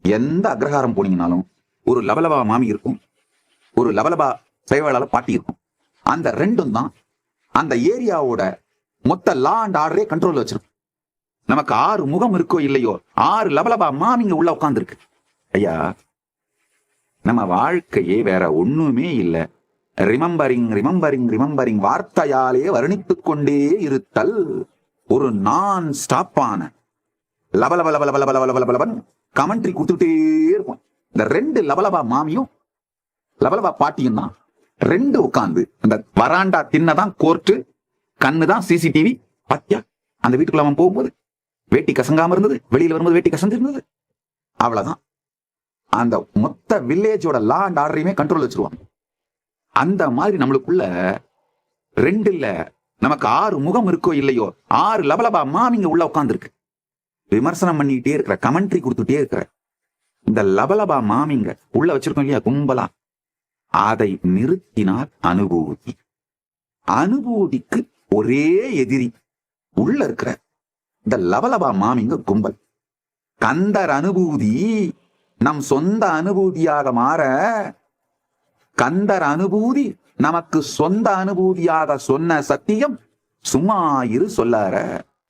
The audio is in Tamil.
எந்த அக்ரஹாரம் போனீங்கனாலும் ஒரு லபலபா மாமி இருக்கும், ஒரு லபலபா சேவையாளர் பாட்டி இருக்கும். அந்த ரெண்டும் தான் அந்த ஏரியாவோட மொத்த லா அண்ட் ஆர்டரே கண்ட்ரோல் வச்சிருக்கும். நமக்கு 6 முகம் இருக்கோ இல்லையோ 6 லபலபா மாமிங்க உள்ள உட்கார்ந்துருக்கு. ஐயா, நம்ம வாழ்க்கையே வேற ஒண்ணுமே இல்லை. ரிமம்பரிங் ரிமம்பரிங் ரிமம்பரிங் வார்த்தையாலே வர்ணித்துக் கொண்டே இருத்தல். ஒரு நான் ஸ்டாப்பான லபலபலபலபலபலபலபலபலபன் கமெண்ட்ரி கொடுத்துட்டே இருக்கும். இந்த 2 லபலபா மாமியும் லபலபா பாட்டியும் தான் 2 உட்கார்ந்து அந்த வராண்டா தின்னதான் கோர்ட்டு, கண்ணுதான் சிசிடிவி. பாத்தியா அந்த வீட்டுக்குள்ள அவன் போகும்போது வேட்டி கசங்காம இருந்தது, வெளியில வரும்போது வேட்டி கசந்திருந்தது. அவ்வளவுதான். அந்த மொத்த வில்லேஜோட லா அண்ட் ஆர்டரையுமே கண்ட்ரோல் வச்சிருவாங்க. அந்த மாதிரி நம்மளுக்குள்ள 2 இல்ல, நமக்கு 6 முகம் இருக்கோ இல்லையோ 6 லபலபா மாமிங்க உள்ள உட்கார்ந்துருக்கு. விமர்சனம் பண்ணிக்கிட்டே இருக்கிற, கமெண்ட்ரி கொடுத்துட்டே இருக்கிற இந்த லபலபா மாமிங்க உள்ள வச்சிருக்கோம் இல்லையா கும்பலா, அதை நிறுத்தினால் அனுபூதி. அனுபூதிக்கு ஒரே எதிரி உள்ள இருக்கிற இந்த லபலபா மாமிங்க கும்பல். கந்தர் அனுபூதி நம் சொந்த அனுபூதியாக மாற, கந்தர் அனுபூதி நமக்கு சொந்த அனுபூதியாக சொன்ன சத்தியம் சும்மா இரு சொல்லார.